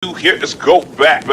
Here, let's go back.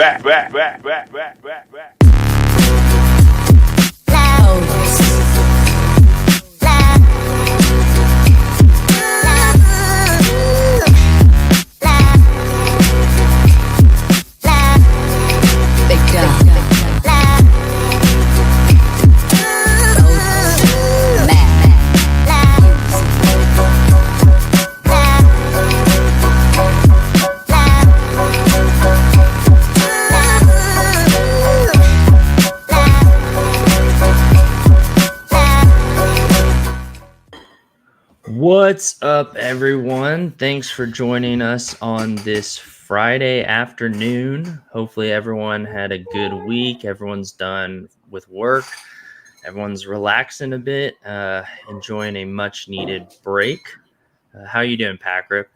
What's up, everyone? Thanks for joining us on this Friday afternoon. Hopefully everyone had a good week. Everyone's done with work. Everyone's relaxing a bit, enjoying a much-needed break. How you doing, Pacrip?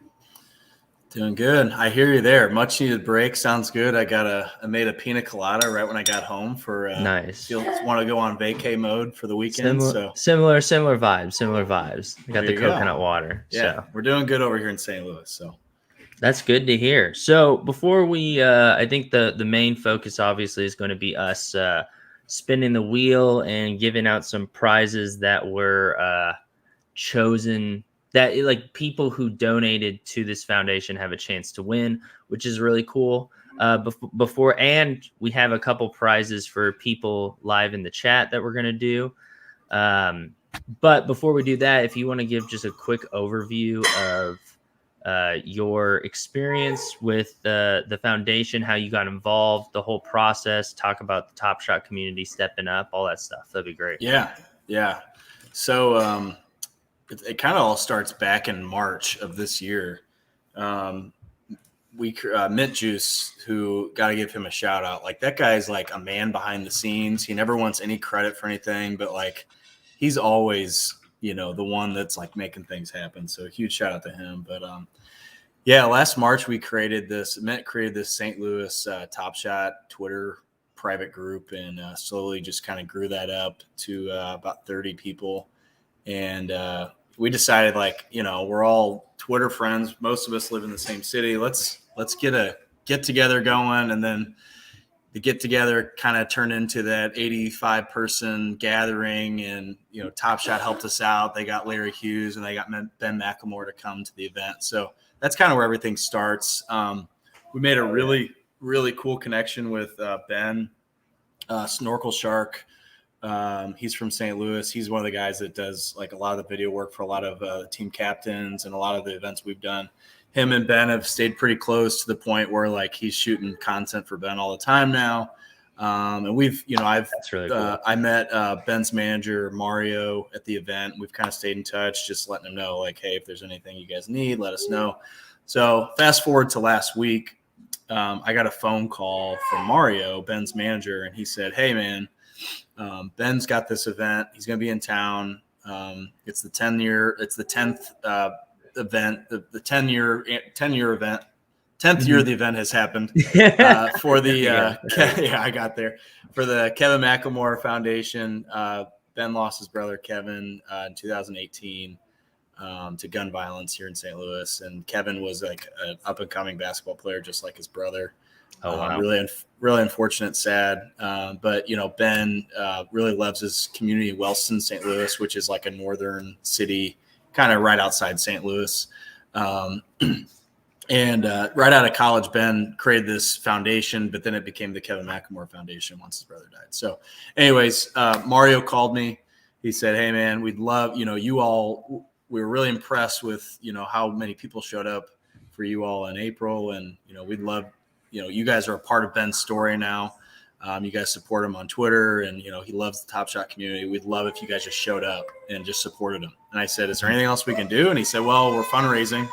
Doing good. I hear you there. Much needed break. Sounds good. I made a pina colada right when I got home for nice. Want to go on vacay mode for the weekend. Similar vibes. I got the coconut water. Yeah, so we're doing good over here in St. Louis. So that's good to hear. So before we, I think the main focus obviously is going to be us spinning the wheel and giving out some prizes that were chosen, that like people who donated to this foundation have a chance to win, which is really cool. Before, and we have a couple prizes for people live in the chat that we're going to do. But before we do that, if you want to give just a quick overview of your experience with the foundation, how you got involved, the whole process, talk about the Top Shot community stepping up, all that stuff. That'd be great. Yeah. So it kind of all starts back in March of this year. We Mint Juice, who got to give him a shout out. Like, that guy's like a man behind the scenes. He never wants any credit for anything, but like he's always, the one that's like making things happen. So a huge shout out to him. But last March Mint created this St. Louis Top Shot Twitter private group, and slowly just kind of grew that up to about 30 people. And we decided, we're all Twitter friends. Most of us live in the same city. Let's get a get together going. And then the get together kind of turned into that 85 person gathering, and, Top Shot helped us out. They got Larry Hughes and they got Ben McLemore to come to the event. So that's kind of where everything starts. We made a really, really cool connection with Ben, Snorkel Shark. He's from St. Louis. He's one of the guys that does like a lot of the video work for a lot of team captains and a lot of the events we've done. Him and Ben have stayed pretty close to the point where like he's shooting content for Ben all the time now. And we've, That's really cool. I met Ben's manager, Mario, at the event. We've kind of stayed in touch, just letting him know, like, hey, if there's anything you guys need, let us know. So fast forward to last week, I got a phone call from Mario, Ben's manager, and he said, hey, man, Ben's got this event. He's going to be in town. It's the 10th event, the 10-year event. 10th year the event has happened for the I got there for the Kevin McLemore Foundation. Ben lost his brother Kevin in 2018 to gun violence here in St. Louis, and Kevin was like an up and coming basketball player, just like his brother. Oh, wow. Really unfortunate, sad. But Ben really loves his community in Wellston, St. Louis, which is like a northern city, kind of right outside St. Louis. And right out of college, Ben created this foundation, but then it became the Kevin McLemore Foundation once his brother died. So anyways, Mario called me. He said, hey, man, we'd love, you all, we were really impressed with, how many people showed up for you all in April. And, we'd love, you guys are a part of Ben's story now. You guys support him on Twitter, and, he loves the Top Shot community. We'd love if you guys just showed up and just supported him. And I said, is there anything else we can do? And he said, well, we're fundraising.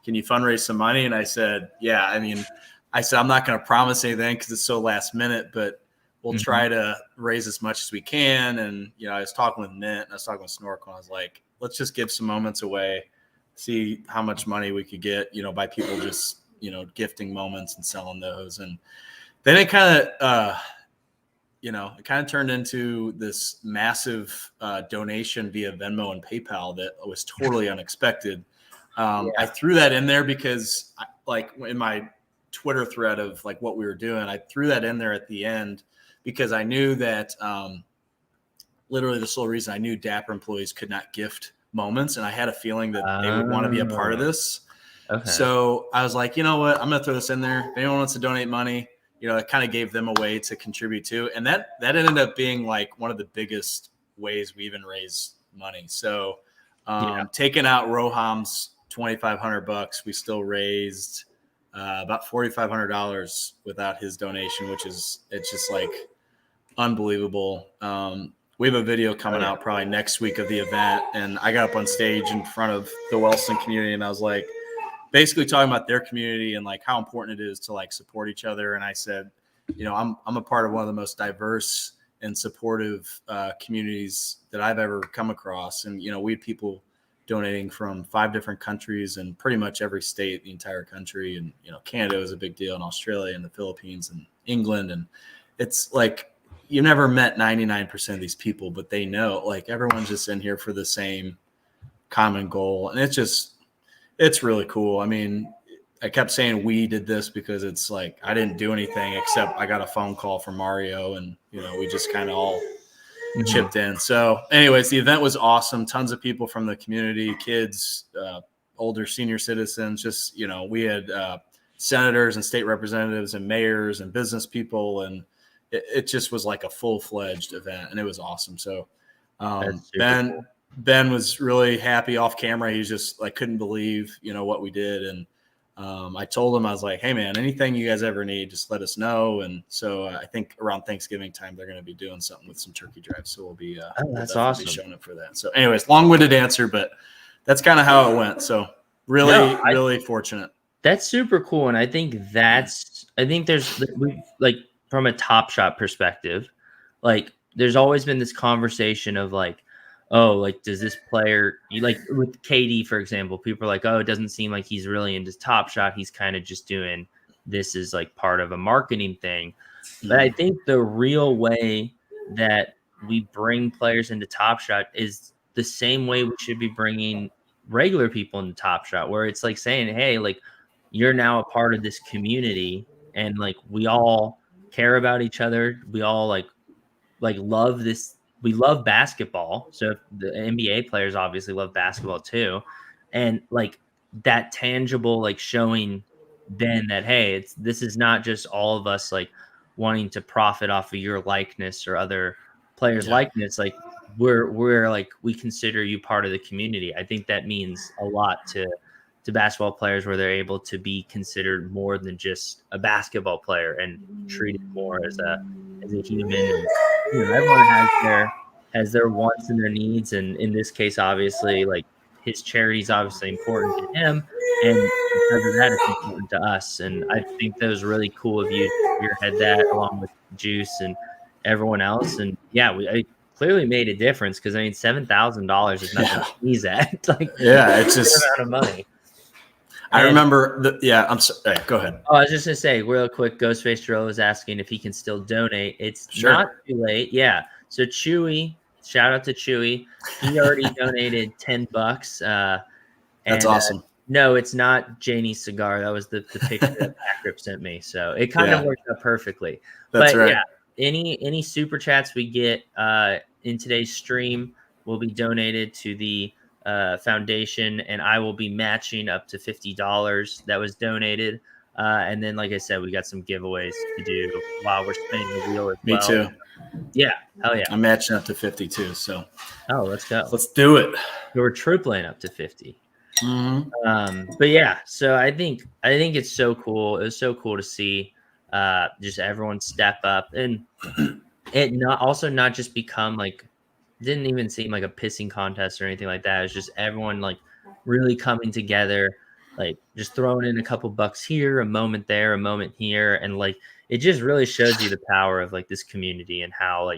Can you fundraise some money? And I said, yeah. I'm not going to promise anything because it's so last minute, but we'll try to raise as much as we can. And, I was talking with Mint, and I was talking with Snorkel, and I was like, let's just give some moments away, see how much money we could get, by people just, gifting moments and selling those. And then it kind of turned into this massive donation via Venmo and PayPal that was totally unexpected. I threw that in there because, in my Twitter thread of like what we were doing. I threw that in there at the end because I knew that literally the sole reason I knew Dapper employees could not gift moments, and I had a feeling that they would want to be a part of this. Okay. So I was like, you know what, I'm going to throw this in there. If anyone wants to donate money, it kind of gave them a way to contribute to, and that ended up being like one of the biggest ways we even raised money. So taking out Roham's $2,500, we still raised about $4,500 without his donation, it's just like unbelievable. We have a video coming out probably next week of the event, and I got up on stage in front of the Wellston community, and I was like, basically talking about their community and like how important it is to like support each other. And I said, I'm a part of one of the most diverse and supportive communities that I've ever come across. And, we had people donating from 5 different countries and pretty much every state, the entire country. And, Canada was a big deal, and Australia and the Philippines and England. And it's like, you never met 99% of these people, but they know, like, everyone's just in here for the same common goal. And it's really cool. I mean, I kept saying we did this because it's like I didn't do anything except I got a phone call from Mario, and we just kind of all chipped in. So anyways, the event was awesome. Tons of people from the community, kids, older senior citizens, just we had senators and state representatives and mayors and business people, and it just was like a full-fledged event, and it was awesome. So Ben was really happy off camera. He was just like, couldn't believe, what we did. And I told him, I was like, hey man, anything you guys ever need, just let us know. And so I think around Thanksgiving time, they're going to be doing something with some turkey drives. So we'll be, that's awesome. be showing up for that. So anyways, long-winded answer, but that's kind of how it went. So really fortunate. That's super cool. And I think there's like from a Top Shot perspective, like there's always been this conversation of like, oh, like, does this player, like with KD, for example, people are like, oh, it doesn't seem like he's really into Top Shot. He's kind of just doing this as like part of a marketing thing. But I think the real way that we bring players into Top Shot is the same way we should be bringing regular people into Top Shot, where it's like saying, hey, like, you're now a part of this community, and like we all care about each other. We all like love this. We love basketball. So the NBA players obviously love basketball too. And like that tangible, like showing Ben that, hey, this is not just all of us like wanting to profit off of your likeness or other players' likeness. Like we're like, we consider you part of the community. I think that means a lot to basketball players, where they're able to be considered more than just a basketball player and treated more as a human. And, everyone has their wants and their needs, and in this case, obviously, like his charity is obviously important to him, and because of that, it's important to us. And I think that was really cool of you to spearhead that along with Juice and everyone else. And I clearly made a difference, because I mean, $7,000 is nothing to sneeze at. Like, it's just an amount of money. I remember I'm sorry. Go ahead. Oh, I was just gonna say real quick, Ghostface Drill is asking if he can still donate. It's not too late. Yeah. So Chewy, shout out to Chewy. He already donated $10. That's awesome. No, it's not Janie's cigar. That was the picture that Pat Grip sent me. So it kind of worked out perfectly. That's right. Yeah, any super chats we get in today's stream will be donated to the foundation, and I will be matching up to $50 that was donated. And then, like I said, we got some giveaways to do while we're spinning the wheel as well. Me too. Yeah. Hell yeah. I'm matching up to 52. So let's go. Let's do it. We're tripling up to 50. Mm-hmm. But yeah, so I think it's so cool. It was so cool to see just everyone step up, and it not just become like, didn't even seem like a pissing contest or anything like that. It was just everyone like really coming together, like just throwing in a couple bucks here, a moment there, a moment here. And like, it just really shows you the power of like this community and how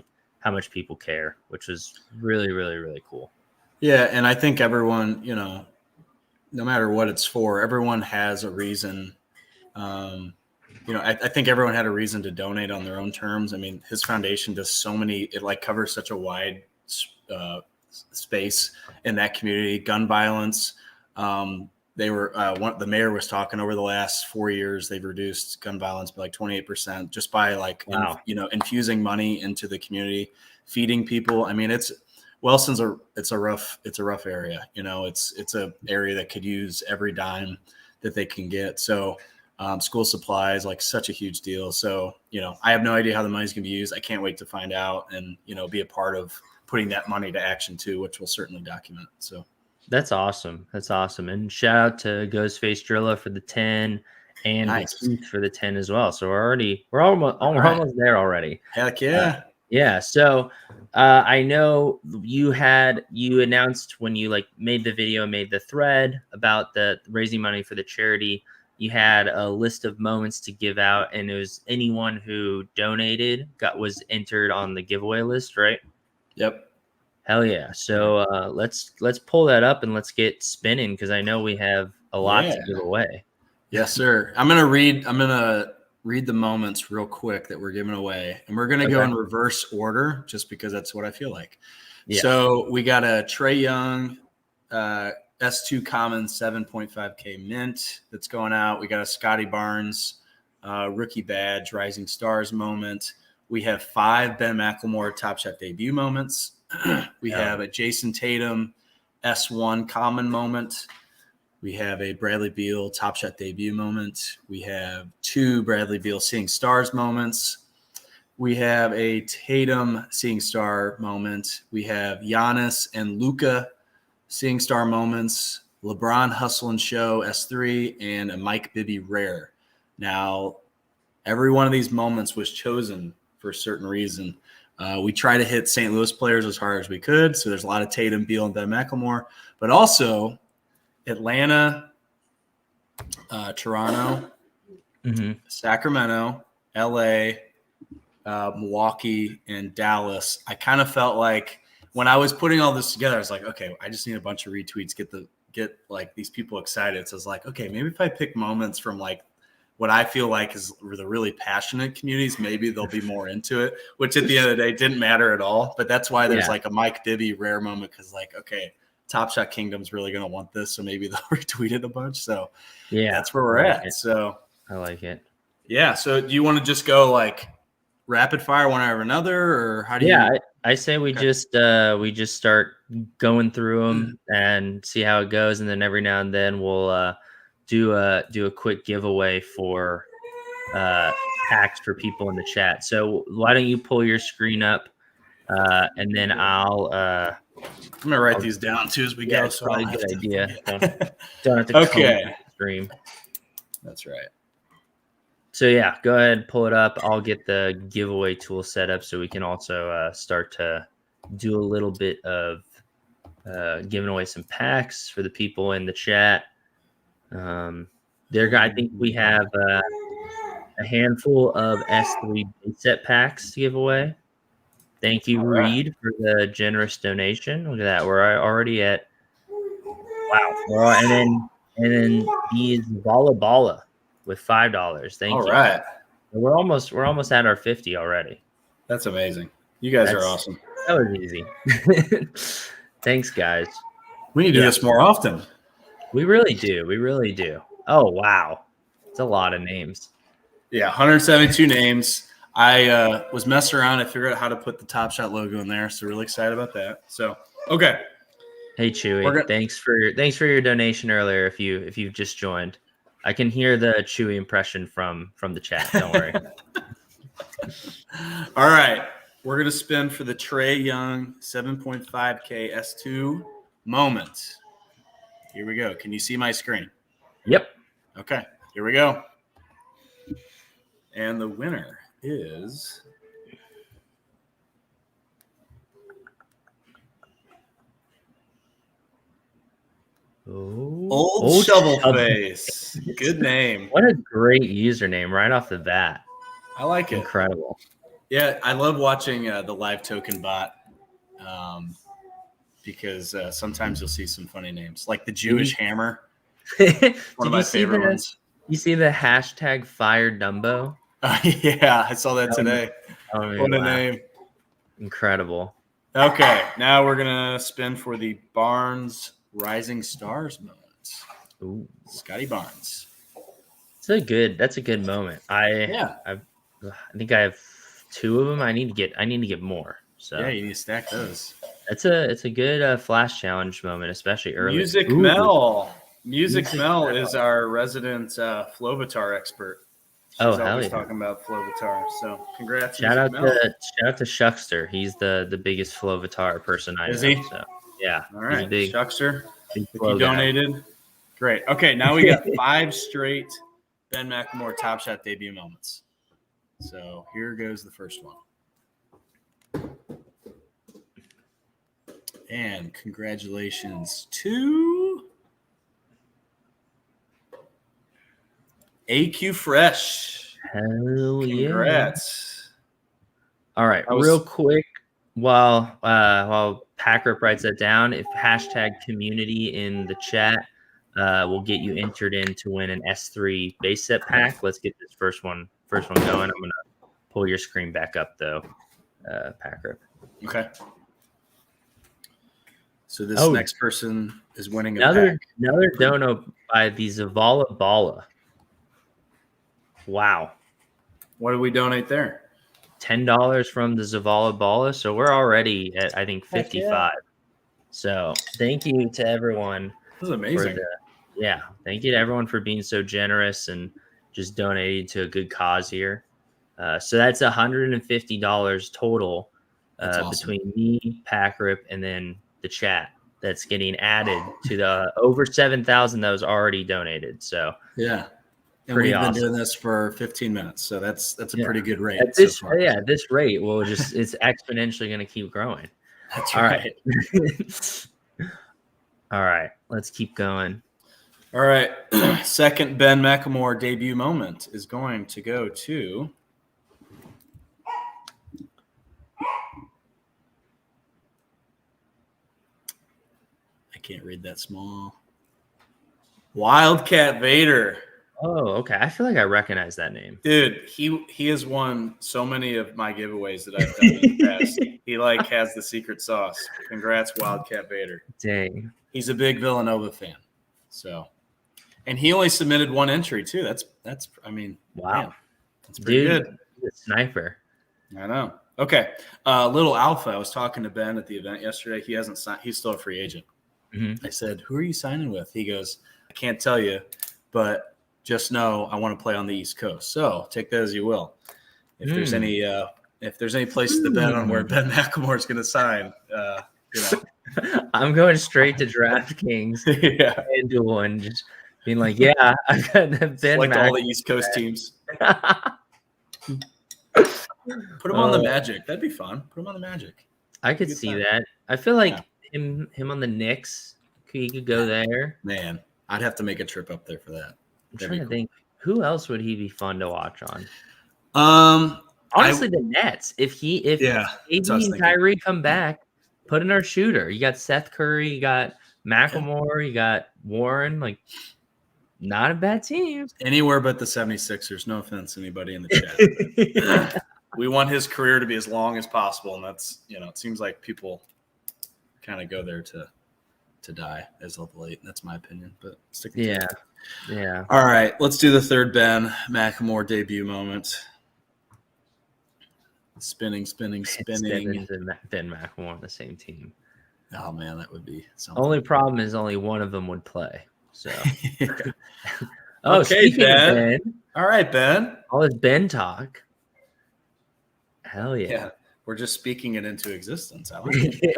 much people care, which was really, really, really cool. Yeah. And I think everyone, no matter what it's for, everyone has a reason. I think everyone had a reason to donate on their own terms. I mean, his foundation does so many, it like covers such a wide space in that community. Gun violence. they were the mayor was talking over the last 4 years, they've reduced gun violence by like 28% just by like, Wow. infusing money into the community, feeding people. I mean, Wellston's it's a rough area. It's a area that could use every dime that they can get. So school supplies, like such a huge deal. So, I have no idea how the money's going to be used. I can't wait to find out and, be a part of putting that money to action too, which we'll certainly document. So That's awesome. That's awesome. And shout out to Ghostface Drilla for the 10 and nice. Keith for the 10 as well. So we're almost there already. Heck yeah. Yeah. So I know you announced when you made the video, made the thread about the raising money for the charity. You had a list of moments to give out, and it was anyone who donated was entered on the giveaway list, right? Yep. Hell yeah. So let's pull that up and let's get spinning, because I know we have a lot to give away. Yes, sir. I'm gonna read the moments real quick that we're giving away, and we're gonna go in reverse order just because that's what I feel like. Yeah. So we got a Trey Young S2 Common 7.5K mint that's going out. We got a Scotty Barnes rookie badge Rising Stars moment. We have 5 Ben McLemore Top Shot debut moments. We have a Jason Tatum S1 Common moment. We have a Bradley Beal Top Shot debut moment. We have 2 Bradley Beal Seeing Stars moments. We have a Tatum Seeing Star moment. We have Giannis and Luka Seeing Star moments. LeBron Hustle and Show S3, and a Mike Bibby Rare. Now, every one of these moments was chosen for a certain reason. We try to hit St. Louis players as hard as we could. So there's a lot of Tatum, Beal, and Ben McLemore, but also Atlanta, Toronto, Sacramento, LA, Milwaukee, and Dallas. I kind of felt like when I was putting all this together, I was like, okay, I just need a bunch of retweets, get like these people excited. So I was like, okay, maybe if I pick moments from like what I feel like is the really passionate communities, maybe they'll be more into it, which at the end of the day didn't matter at all. But that's why there's like a Mike Bibby Rare moment, because like, okay, Top Shot Kingdom's really going to want this. So maybe they'll retweet it a bunch. So yeah, that's where we're at. So I like it. Yeah. So do you want to just go like rapid fire one after another, or how do you? I say we just start going through them and see how it goes, and then every now and then we'll do a quick giveaway for packs for people in the chat. So why don't you pull your screen up, and then I'm gonna write these down too as we go. It's probably a good idea. Don't have to okay. Stream. That's right. So yeah, go ahead and pull it up. I'll get the giveaway tool set up so we can also start to do a little bit of giving away some packs for the people in the chat. I think we have a handful of S3 base set packs to give away. Thank you, Reed, for the generous donation. Look at that. We're already at and then these Bala with $5. Thank you. All right. We're almost at our 50 already. That's amazing. You guys are awesome. That was easy. Thanks, guys. We need to do this more often. We really do. We really do. Oh, wow. It's a lot of names. Yeah, 172 names. I was messing around. I figured out how to put the Top Shot logo in there, so really excited about that. So, okay. Hey, Chewy. Thanks for your donation earlier. If you've just joined, I can hear the Chewy impression from the chat. Don't worry. All right, we're gonna spin for the Trey Young 7.5K S2 moment. Here we go. Can you see my screen? Yep. Okay. Here we go. And the winner is Old Shovel Face. Good name. What a great username right off the bat. I like it. Incredible. Yeah, I love watching the live token bot because sometimes you'll see some funny names, like the Jewish Hammer. One of my favorite ones. You see the hashtag Fire Dumbo? Yeah, I saw that today. What a name. Incredible. Okay, now we're going to spin for the Barnes Rising Stars moments. Ooh, Scotty Barnes. that's a good moment. Yeah. I think I have 2 of them. I need to get more. So Yeah, you need to stack those. it's a good flash challenge moment, especially early. Music Ooh, Mel. Music Mel Mel. is our resident Flovitar expert. Oh, She's hell always yeah. talking about Flovitar. So congrats, Shout Music out Mel. to Shuckster. He's the biggest Flovitar person I Is know. he? So yeah, All he's a right, big Shuckster. If flow you guy. donated, great. Okay, now we got 5 straight Ben McLemore Top Shot debut moments. So here goes the first one. And congratulations to AQ Fresh. Hell yeah. Congrats. All right, real quick, while Packrip writes that down, if hashtag community in the chat will get you entered in to win an S3 base set pack. Let's get this first one going. I'm gonna pull your screen back up though, Packrip. Okay. So this next person is winning another dono by the Zavala Bala. Wow. What did we donate there? $10 from the Zavala Bala. So we're already at, I think, 55. So thank you to everyone. This is amazing. Thank you to everyone for being so generous and just donating to a good cause here. So that's $150 total between me, Packrip, and then the chat that's getting added to the over 7,000 that was already donated. So yeah. And we've been doing this for 15 minutes, so that's a pretty good rate. At this, this rate will it's exponentially going to keep growing. That's right. All right, let's keep going. All right, second Ben McLemore debut moment is going to go to I can't read that small. Wildcat Vader. Oh, okay. I feel like I recognize that name. Dude, he has won so many of my giveaways that I've done in the past. He has the secret sauce. Congrats, Wildcat Vader. Dang. He's a big Villanova fan. So, and he only submitted 1 entry too. That's I mean, wow. Man, that's pretty good. He's a sniper. I know. Okay. Little Alpha. I was talking to Ben at the event yesterday. He hasn't signed. He's still a free agent. Mm-hmm. I said, "Who are you signing with?" He goes, "I can't tell you, but just know I want to play on the East Coast. So take that as you will. If there's any places to bet on where Ben McLemore is going to sign, I'm going straight to DraftKings and do one, just being like, yeah, I got the Ben like all the East Coast teams. Put him on the Magic. That'd be fun. Put him on the Magic. I could see that. I feel like him on the Knicks. He could go there. Man, I'd have to make a trip up there for that. I'm trying to think, who else would he be fun to watch on? Honestly, the Nets. If AD and Kyrie come back, put in our shooter. You got Seth Curry, you got McLemore, you got Warren. Like, not a bad team. Anywhere but the 76ers. No offense, anybody in the chat. We want his career to be as long as possible, and that's it seems like people kind of go there to die as of late. That's my opinion, but stick to it. Yeah. All right, let's do the third Ben McLemore debut moment. Spinning. Ben McLemore on the same team. Oh man, that would be something. Only problem is only one of them would play. So. Okay, Ben. All right, Ben. All this Ben talk. Hell yeah. Yeah. We're just speaking it into existence. I like it.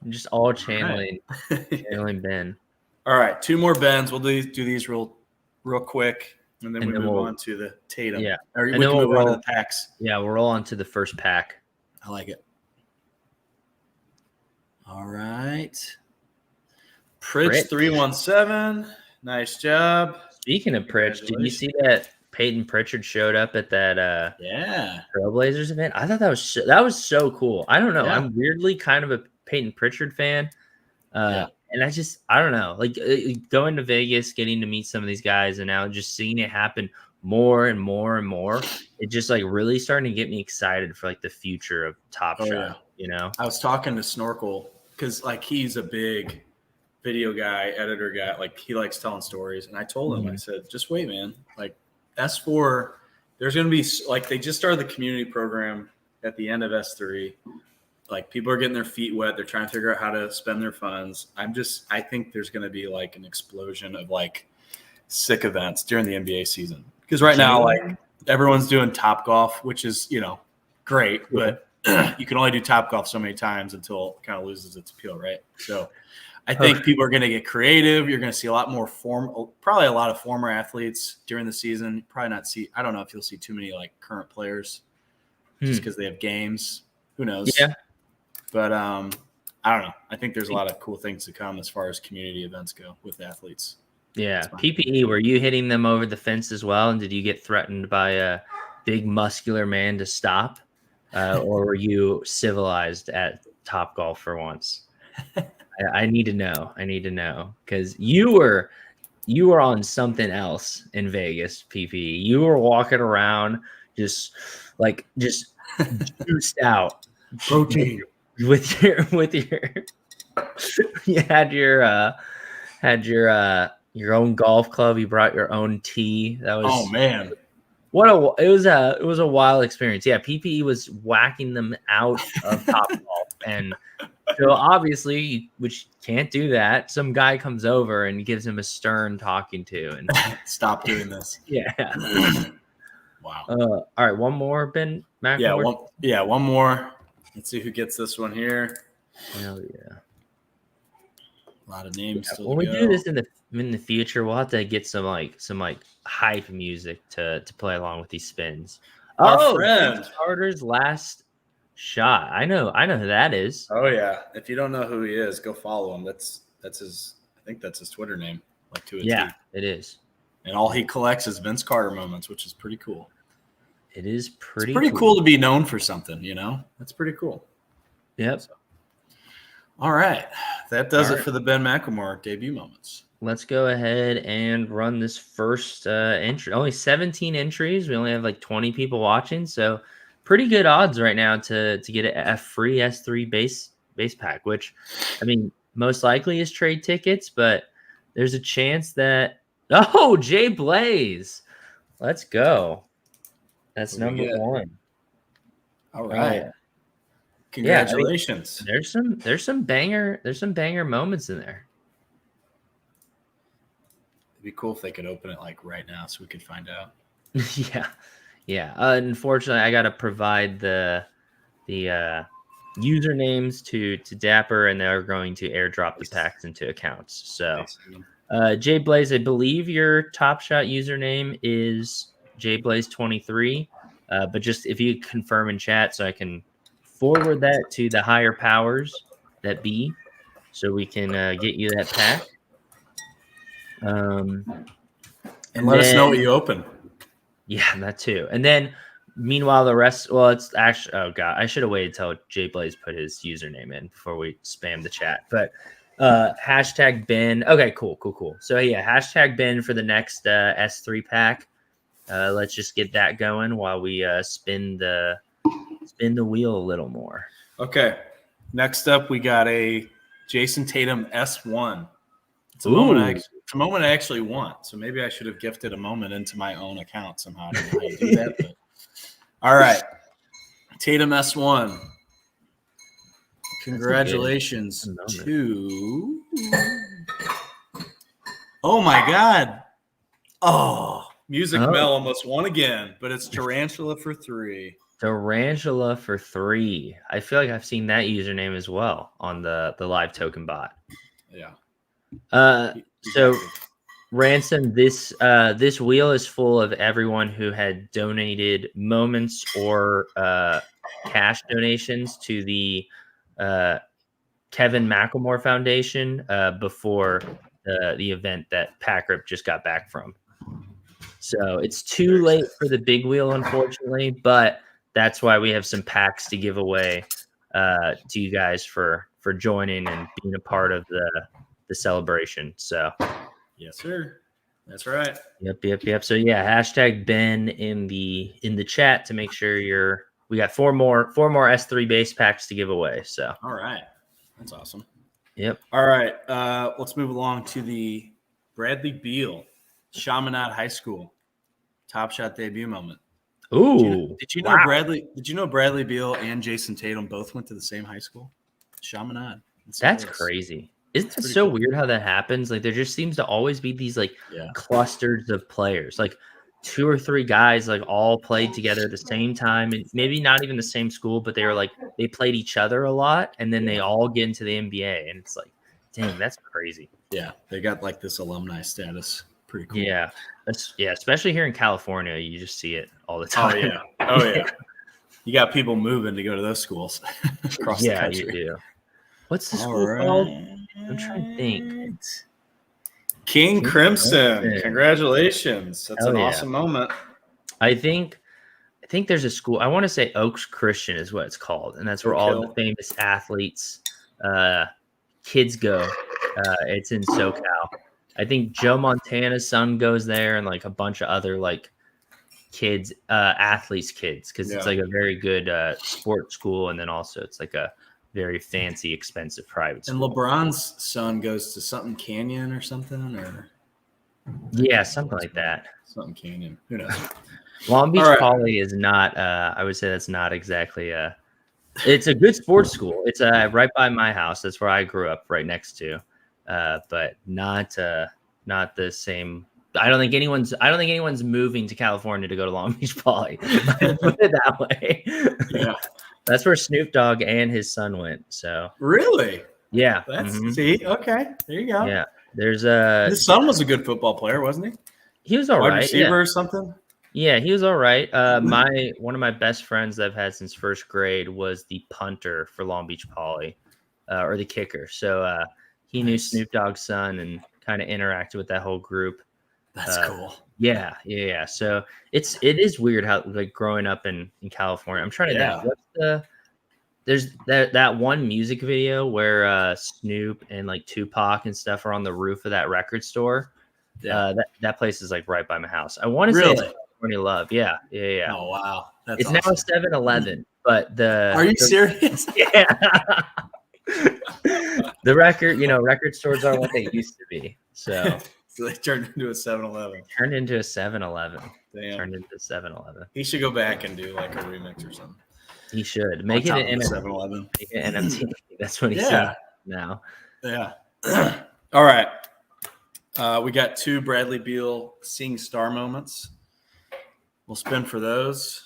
Just all channeling Ben. All right, 2 more Bens. We'll do these real quick, and then we move on to the Tatum. Yeah, or we can move on to the packs. Yeah, we'll roll on to the first pack. I like it. All right, Pritch 317. Nice job. Speaking of Pritch, did you see that Peyton Pritchard showed up at that Trailblazers event? I thought that was so cool. I don't know. Yeah. I'm weirdly kind of a Peyton Pritchard fan. And I don't know, like going to Vegas, getting to meet some of these guys, and now just seeing it happen more and more and more, it just like really starting to get me excited for like the future of Top Shot. Yeah. I was talking to Snorkel because like he's a big video guy, editor guy, like he likes telling stories. And I told him, I said, just wait, man. Like S4, there's going to be like, they just started the community program at the end of S3. Like people are getting their feet wet. They're trying to figure out how to spend their funds. I think there's going to be like an explosion of like sick events during the NBA season. Because right now, like everyone's doing Top Golf, which is, great, but you can only do Top Golf so many times until it kind of loses its appeal, right? So I think people are going to get creative. You're going to see a lot more probably a lot of former athletes during the season. I don't know if you'll see too many like current players just because they have games. Who knows? Yeah. But I don't know. I think there's a lot of cool things to come as far as community events go with athletes. Yeah. PPE, were you hitting them over the fence as well? And did you get threatened by a big muscular man to stop? Or were you civilized at Top Golf for once? I need to know because you were on something else in Vegas, PPE. You were walking around just juiced out. Protein. With your you had your own golf club. You brought your own tee. That was, oh man, it was a wild experience. Yeah, PPE was whacking them out of Top Golf, and so obviously, which can't do that. Some guy comes over and gives him a stern talking to, and stop doing this. Yeah. Wow. All right, one more, Ben McLemore. One more. Let's see who gets this one here. Hell yeah. A lot of names. Yeah, when we do this in the future, we'll have to get some hype music to play along with these spins. Our friend Carter's last shot. I know who that is. Oh yeah. If you don't know who he is, go follow him. That's his. I think that's his Twitter name. Like to a yeah, T. It is. And all he collects is Vince Carter moments, which is pretty cool. It is pretty cool to be known for something, That's pretty cool. Yep. So, all right. That does it for the Ben McLemore debut moments. Let's go ahead and run this first entry. Only 17 entries. We only have like 20 people watching, so pretty good odds right now to get a free S3 base pack, which I mean most likely is trade tickets, but there's a chance that Jay Blaze. Let's go. That's number one. All right. Congratulations. Yeah, there's some banger moments in there. It'd be cool if they could open it like right now so we could find out. Yeah. Unfortunately, I got to provide the usernames to Dapper, and they're going to airdrop the packs into accounts. So, Jay Blaze, I believe your Top Shot username is JBlaze23, but just if you confirm in chat so I can forward that to the higher powers that be, so we can get you that pack. And let us know what you open. Yeah, that too. And then meanwhile, the rest, well, it's actually, oh God, I should have waited till Jay Blaze put his username in before we spam the chat. But hashtag Ben. Okay, cool. So yeah, hashtag Ben for the next S3 pack. Let's just get that going while we spin the wheel a little more. Okay. Next up, we got a Jason Tatum S1. It's a moment I actually want. So maybe I should have gifted a moment into my own account somehow. I don't know how you do that. But. All right. Tatum S1. Congratulations to. Oh my God. Oh. Music Mel almost won again, but it's Tarantula for 3. Tarantula for 3. I feel like I've seen that username as well on the live token bot. Yeah. So Ransom, this wheel is full of everyone who had donated moments or cash donations to the Kevin McLemore Foundation before the event that Packrip just got back from. So it's too late for the big wheel, unfortunately, but that's why we have some packs to give away to you guys for joining and being a part of the celebration. So yes, sir. That's right. Yep. So yeah, hashtag Ben in the chat to make sure we got four more S3 base packs to give away. So all right. That's awesome. Yep. All right. Let's move along to the Bradley Beal, Chaminade High School Top Shot debut moment. Ooh. Did you know Wow. Bradley Beal and Jason Tatum both went to the same high school? Chaminade. That's crazy. Isn't that so weird how that happens? Like there just seems to always be these like clusters of players, like 2 or 3 guys like all played together at the same time, and maybe not even the same school, but they played each other a lot, and then they all get into the NBA, and it's like, dang, that's crazy. Yeah, they got like this alumni status. Pretty cool. Yeah, especially here in California, you just see it all the time. Oh yeah. You got people moving to go to those schools across the country. You do. What's the school called? I'm trying to think. King Crimson. Congratulations. That's an awesome moment. I think there's a school. I want to say Oaks Christian is what it's called. And that's where all the famous athletes, kids go. It's in SoCal. I think Joe Montana's son goes there and like a bunch of other like kids, athletes' kids. Cause it's like a very good sports school. And then also it's like a very fancy, expensive private school. And LeBron's son goes to something Canyon or something, or something like that. Something Canyon. Who knows? Long Beach Poly is not. I would say that's not exactly a. It's a good sports school. It's right by my house. That's where I grew up, right next to. But not the same. I don't think anyone's moving to California to go to Long Beach Poly. Put it that way. Yeah. That's where Snoop Dogg and his son went. So really, yeah. See, okay, there you go. Yeah, there's his son was a good football player, wasn't he? He was all right. Wide receiver or something. Yeah, he was all right. One of my best friends that I've had since first grade was the punter for Long Beach Poly, or the kicker. So he knew Snoop Dogg's son and kind of interacted with that whole group. That's cool. Yeah. So it is weird how like growing up in California. I'm trying to think. There's that one music video where Snoop and like Tupac and stuff are on the roof of that record store. Yeah. That place is like right by my house. I want to say it's California Love. Yeah. Oh wow. It's awesome. Now a 7-Eleven, but Are you serious? Yeah. The record stores are what they used to be. So they turned into a 7-Eleven. Turned into a 7-Eleven. Damn. Turned into a 7-Eleven. He should go back and do like a remix or something. He should make it an 7-Eleven. Make it NFT. That's what he's saying now. Yeah. All right. We got 2 Bradley Beal Seeing Star moments. We'll spin for those.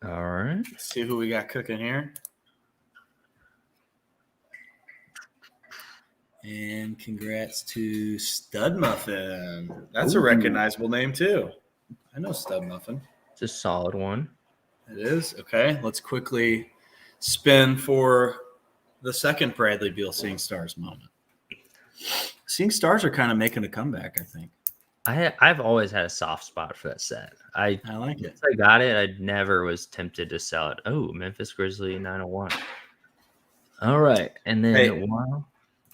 All right. Let's see who we got cooking here. And congrats to Stud Muffin. That's a recognizable name too. I know Stud Muffin. It's a solid one. It is? Okay. Let's quickly spin for the second Bradley Beal Seeing Stars moment. Seeing Stars are kind of making a comeback, I think. I've always had a soft spot for that set. I like it. Once I got it, I never was tempted to sell it. Oh, Memphis Grizzly 901. All right. And then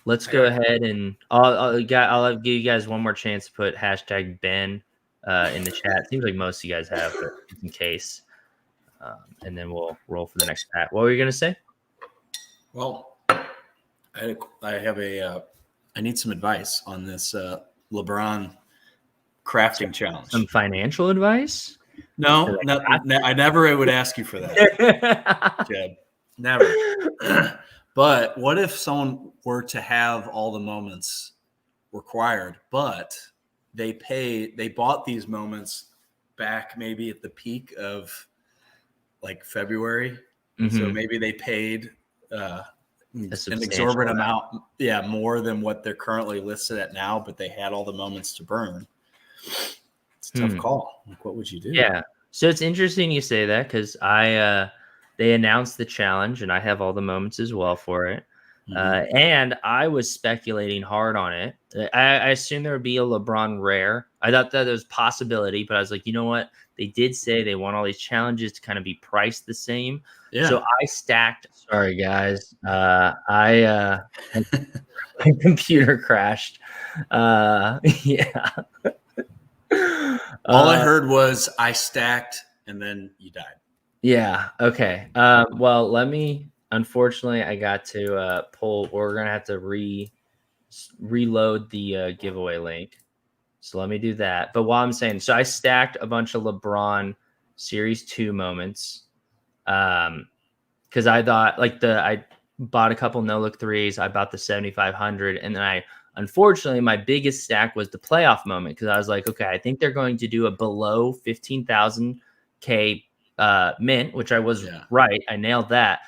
let's go ahead and I'll give you guys one more chance to put hashtag Ben in the chat. Seems like most of you guys have, but in case. And then we'll roll for the next pack. What were you going to say? Well, I need some advice on this LeBron crafting challenge. Some financial advice? No, I never would ask you for that, Jeb. Never. But what if someone were to have all the moments required, but they bought these moments back maybe at the peak of like February. Mm-hmm. So maybe they paid an exorbitant amount, more than what they're currently listed at now, but they had all the moments to burn. It's a tough call. Like, what would you do? Yeah. So it's interesting you say that because they announced the challenge and I have all the moments as well for it. Mm-hmm. And I was speculating hard on it. I assumed there would be a LeBron rare. I thought that there was a possibility, but I was like, you know what? They did say they want all these challenges to kind of be priced the same. Yeah. So I stacked. Sorry, guys. My computer crashed. Yeah. All I heard was I stacked and then you died. Yeah. Okay. Well, unfortunately, I got to pull. We're going to have to reload the giveaway link. So let me do that. But while I'm saying, so I stacked a bunch of LeBron Series 2 moments. Because I thought I bought a couple no look threes. I bought the 7,500, and then unfortunately my biggest stack was the playoff moment, because I was like, okay, I think they're going to do a below 15,000K mint, which I was right. I nailed that.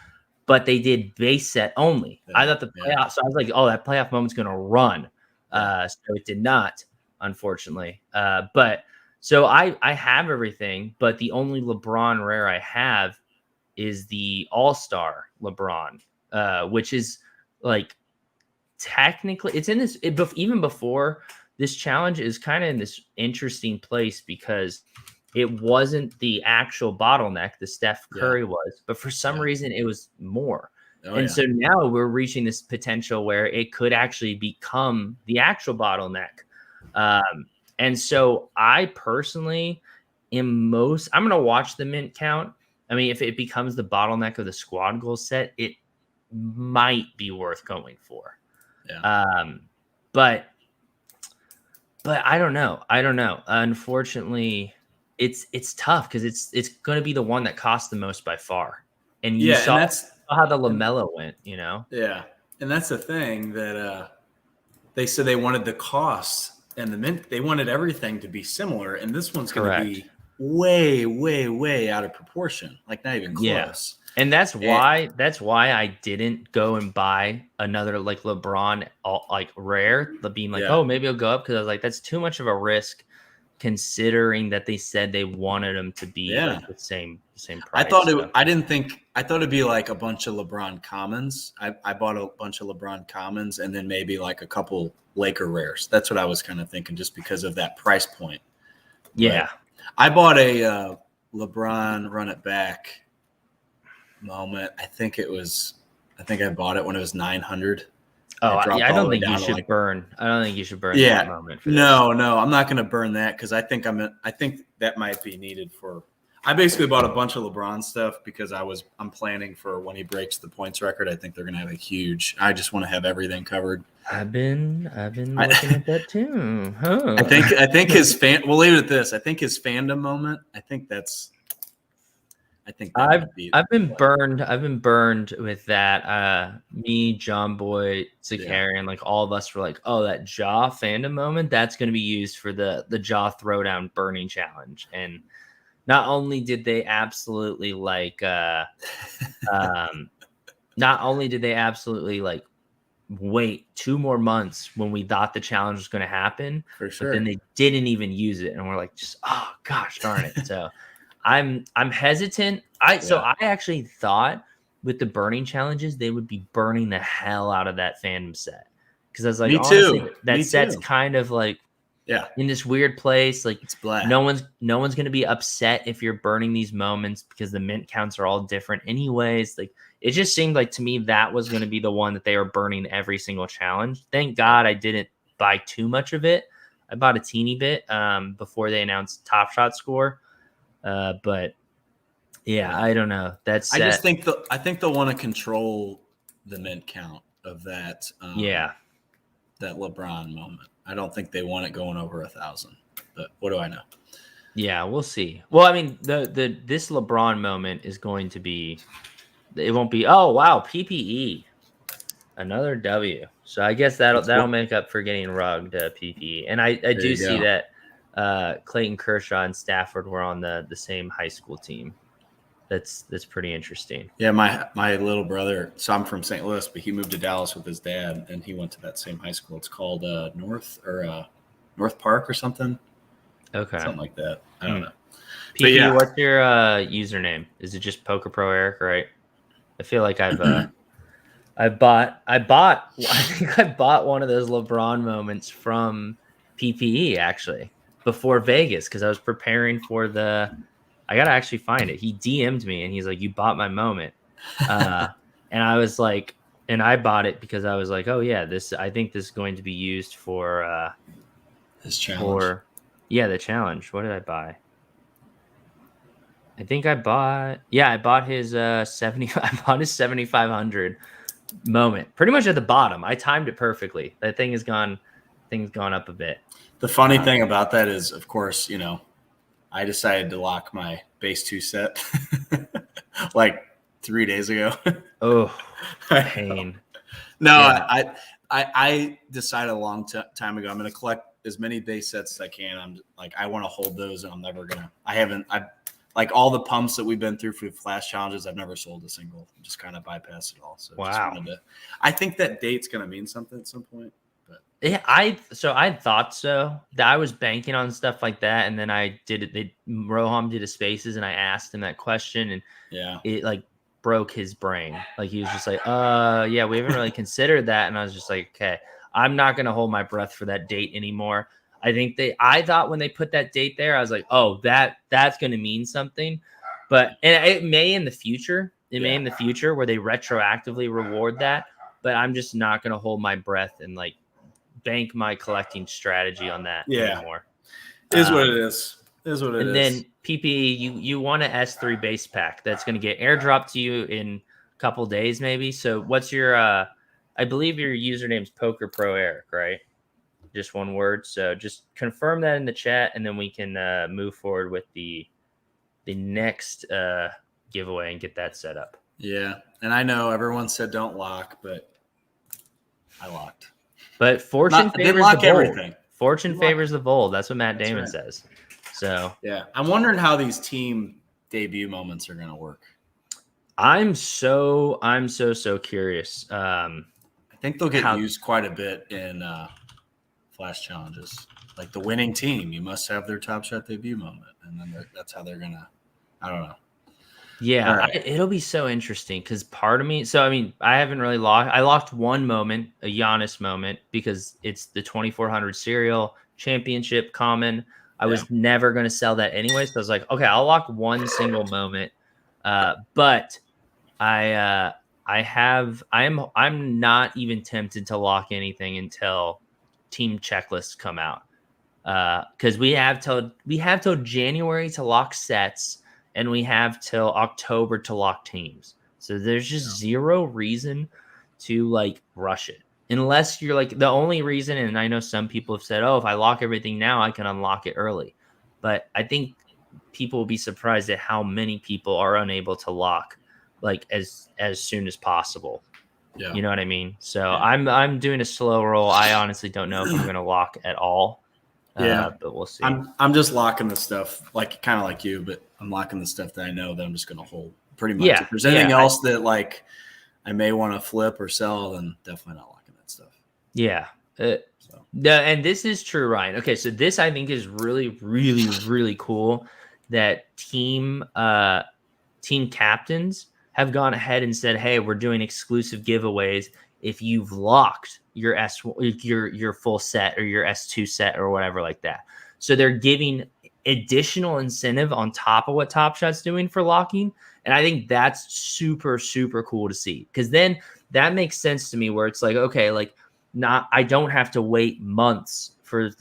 But they did base set only. I thought the playoff. So I was like, oh, that playoff moment's going to run. So it did not, unfortunately. But so I have everything, but the only LeBron rare I have is the All-Star LeBron, which is like technically it's in this even before this challenge is kind of in this interesting place, because it wasn't the actual bottleneck the Steph Curry was, but for some reason it was more. So now we're reaching this potential where it could actually become the actual bottleneck. And so I personally I'm going to watch the mint count. I mean, if it becomes the bottleneck of the squad goal set, it might be worth going for. But I don't know. Unfortunately, it's tough because it's going to be the one that costs the most by far. And you saw how the LaMelo went, you know? Yeah. And that's the thing that they said they wanted the cost and the mint. They wanted everything to be similar. And this one's going to be way, way, way out of proportion. Like not even close. Yeah. And that's why I didn't go and buy another like LeBron like rare, being like, oh, maybe I'll go up, because I was like, that's too much of a risk, considering that they said they wanted them to be like the same price. I thought it'd be like a bunch of LeBron commons. I bought a bunch of LeBron commons and then maybe like a couple Laker rares. That's what I was kind of thinking, just because of that price point. Yeah. But I bought a LeBron run it back moment. I think I bought it when it was 900. Oh, I don't think you should burn. I don't think you should burn that moment. No, I'm not going to burn that, because I think that might be needed for. I basically bought a bunch of LeBron stuff because I'm planning for when he breaks the points record. I think they're going to have a huge. I just want to have everything covered. I've been looking at that too. Huh. I think his fan. We'll leave it at this. I think his fandom moment. I think I've been burned. I've been burned with that. Me, John Boy, Zakarian, like all of us were like, oh, that Jaw fandom moment, that's going to be used for the Jaw throwdown burning challenge. And not only did they absolutely wait 2 more months when we thought the challenge was going to happen, for sure, but then they didn't even use it, and we're like, just oh gosh darn it. So I'm hesitant. So I actually thought with the burning challenges they would be burning the hell out of that fandom set, because I was like, honestly, that set's kind of like in this weird place. Like it's black. No one's going to be upset if you're burning these moments, because the mint counts are all different anyways. Like it just seemed like to me that was going to be the one that they were burning every single challenge. Thank God I didn't buy too much of it. I bought a teeny bit before they announced Top Shot score. But I don't know. I think they'll want to control the mint count of that. That LeBron moment. I don't think they want it going over 1,000. But what do I know? Yeah, we'll see. Well, I mean, this LeBron moment is going to be. It won't be. Oh wow, PPE, another W. So I guess that'll make up for getting rugged PPE. And I do see that Clayton Kershaw and Stafford were on the same high school team. That's pretty interesting. Yeah, my little brother. So I'm from St. Louis, but he moved to Dallas with his dad, and he went to that same high school. It's called North Park or something. Okay, something like that. I don't know. PP, what's your username? Is it just Poker Pro Eric? Right. I feel like I bought one of those LeBron moments from PPE actually before Vegas, because I was preparing for I gotta actually find it. He DM'd me and he's like, "You bought my moment," and I was like, and I bought it because I was like, "Oh yeah, I think this is going to be used for this challenge." The challenge. What did I buy? I think I bought his 70. I bought his 7,500 moment, pretty much at the bottom. I timed it perfectly. That thing's gone up a bit. The funny thing about that is, of course, I decided to lock my base 2 set like 3 days ago. Oh, pain. No, Yeah. I decided a long time ago I'm going to collect as many base sets as I can. I want to hold those, and I'm never gonna. I like all the pumps that we've been through for Flash challenges. I've never sold a single. Just kind of bypassed it all. So Wow. just wanted to. I think that date's going to mean something at some point. But Yeah, I thought so. I was banking on stuff like that, and then I did it. Roham did a spaces, and I asked him that question, and yeah, it like broke his brain. Like he was just like, yeah, we haven't really considered that. And I was just like, okay, I'm not gonna hold my breath for that date anymore. I thought when they put that date there, I was like, oh, that's gonna mean something. But and it may in the future. It may in the future where they retroactively reward that. But I'm just not gonna hold my breath and like bank my collecting strategy on that anymore. Is what it is. Is what it is. And then PP, you want an S3 base pack that's going to get airdropped to you in a couple days, maybe. So what's your I believe your username's Poker Pro Eric, right? Just one word. So just confirm that in the chat, and then we can move forward with the next giveaway and get that set up. Yeah, and I know everyone said don't lock, but I locked. But fortune favors the bold. Everything. Fortune favors the bold. That's what Matt Damon says. So yeah, I'm wondering how these team debut moments are going to work. I'm so curious. I think they'll get used quite a bit in Flash challenges. Like the winning team, you must have their Top Shot debut moment, and then that's how they're gonna. I don't know. Yeah, right. It'll be so interesting because part of me. So I mean, I haven't really locked. I locked one moment, a Giannis moment, because it's the 2400 serial championship common. I was never going to sell that anyway, so I was like, okay, I'll lock one single moment. But I'm not even tempted to lock anything until team checklists come out. Because we have till January to lock sets, and we have till October to lock teams. So there's just zero reason to like rush it. Unless you're like the only reason, and I know some people have said, oh, if I lock everything now, I can unlock it early. But I think people will be surprised at how many people are unable to lock like as soon as possible. Yeah. You know what I mean? So I'm doing a slow roll. I honestly don't know if I'm going to lock at all. But we'll see. I'm just locking the stuff like kind of like you, but I'm locking the stuff that I know that I'm just going to hold pretty much. If there's anything else that like I may want to flip or sell, then definitely not locking that stuff. Yeah. And this is true, Ryan. Okay, so this I think is really, really, really cool that team captains have gone ahead and said, "Hey, we're doing exclusive giveaways if you've locked your your full set or your S2 set or whatever like that." So they're giving additional incentive on top of what Top Shot's doing for locking, and I think that's super, super cool to see because then that makes sense to me where it's like, okay, like I don't have to wait months for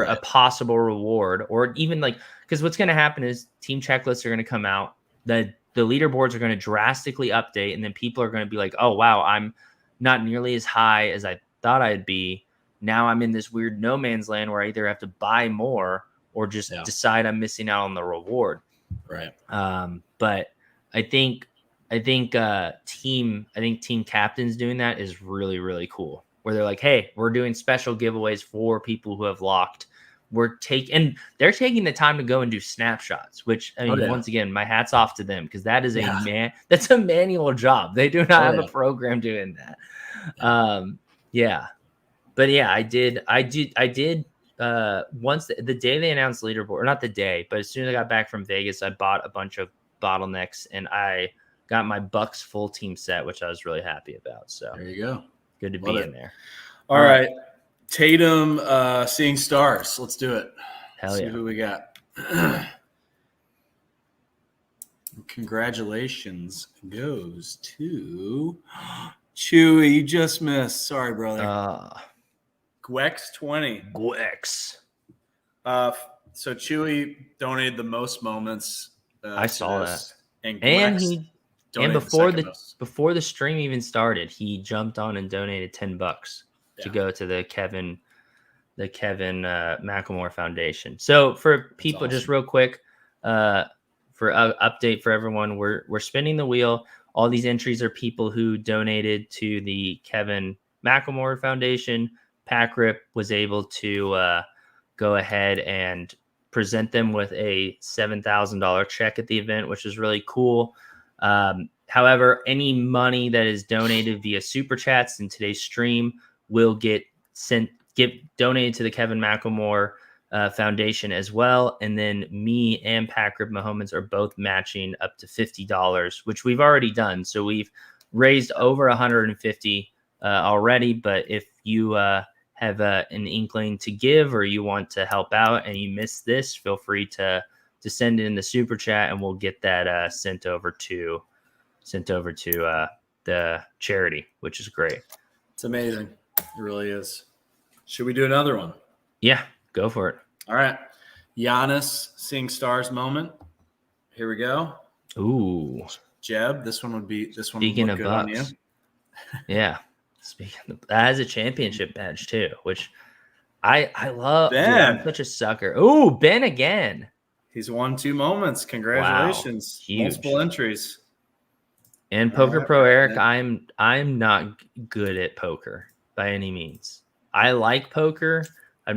a possible reward or even like because what's going to happen is team checklists are going to come out, the leaderboards are going to drastically update, and then people are going to be like, oh wow, I'm not nearly as high as I thought I'd be. Now I'm in this weird no man's land where I either have to buy more or just decide I'm missing out on the reward. Right. But I think team captains doing that is really, really cool. Where they're like, hey, we're doing special giveaways for people who have locked. They're taking the time to go and do snapshots, which I mean, once again, my hat's off to them because that is that's a manual job. They do not have a program doing that. But yeah, I did once the day they announced leaderboard, or not the day, but as soon as I got back from Vegas, I bought a bunch of bottlenecks and I got my Bucks full team set, which I was really happy about. So there you go. Good to be in there. All right. Tatum seeing stars. Let's do it. Hell yeah. See who we got. Congratulations goes to Chewy. You just missed. Sorry, brother. Gwex 20. Gwex. So Chewy donated the most moments. I saw that. And And Donate before the stream even started, he jumped on and donated $10 to go to the Kevin McLemore Foundation. So for people, awesome. just real quick, for update for everyone, we're spinning the wheel. All these entries are people who donated to the Kevin McLemore Foundation. Packrip was able to go ahead and present them with a $7,000 check at the event, which is really cool. However, any money that is donated via super chats in today's stream will get donated to the Kevin McLemore Foundation as well. And then me and Packrip Mahomans are both matching up to $50, which we've already done. So we've raised over $150 already. But if you have an inkling to give, or you want to help out and you missed this, feel free to send it in the super chat, and we'll get that sent over to the charity, which is great. It's amazing. It really is. Should we do another one? Yeah, go for it. All right. Giannis seeing stars moment. Here we go. Ooh. Jeb, this one would look Speaking of good on you. Bucks. Yeah. Speaking of, that has a championship badge too, which I love. Ben. Dude, I'm such a sucker. Ooh, Ben again. He's won 2 moments. Congratulations. Wow, multiple entries. And Poker Pro Eric, I'm not good at poker by any means. I like poker. I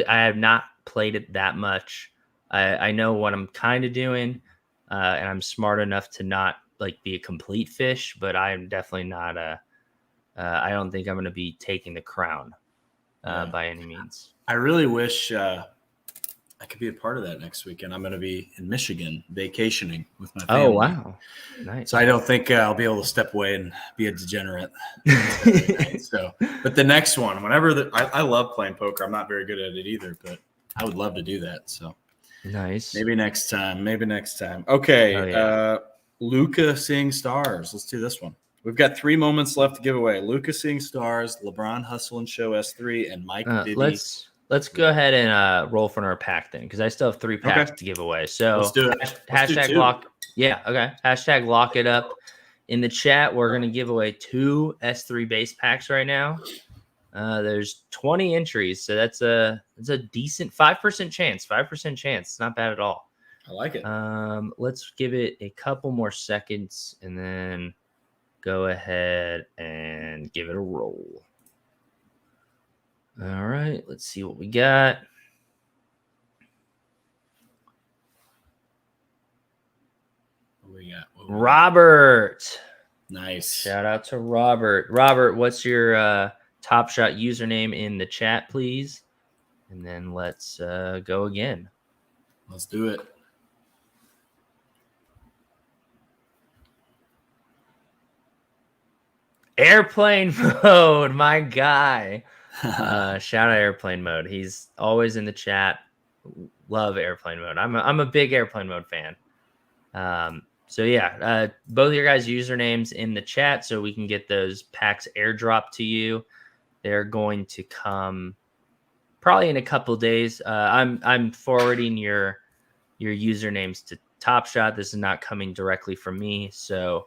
have not played it that much. I know what I'm kind of doing, and I'm smart enough to not like be a complete fish, but I'm definitely not I don't think I'm going to be taking the crown by any means. I really wish I could be a part of that next weekend. I'm going to be in Michigan vacationing with my family. Oh, wow. Nice. So I don't think I'll be able to step away and be a degenerate. But the next one, I love playing poker. I'm not very good at it either, but I would love to do that. So nice. Maybe next time. Okay. Oh, yeah. Luka seeing stars. Let's do this one. We've got 3 moments left to give away. Luka seeing stars, LeBron hustle and show S3, and Mike Bibby. Let's go ahead and roll for our pack then, because I still have 3 packs to give away. So let's do it. Hashtag lock. Yeah. Okay. Hashtag lock it up in the chat. We're going to give away 2 S3 base packs right now. There's 20 entries. So that's a decent 5% chance. 5% chance. It's not bad at all. I like it. Let's give it a couple more seconds and then go ahead and give it a roll. All right, let's see what we got. Robert. Nice. Shout out to Robert. Robert, what's your Top Shot username in the chat, please? And then let's go again. Let's do it. Airplane Mode, my guy. Shout out Airplane Mode. He's always in the chat. Love Airplane Mode. I'm a big Airplane Mode fan. So yeah, both of your guys' usernames in the chat so we can get those packs airdropped to you. They're going to come probably in a couple days. I'm forwarding your usernames to Top Shot. This is not coming directly from me, so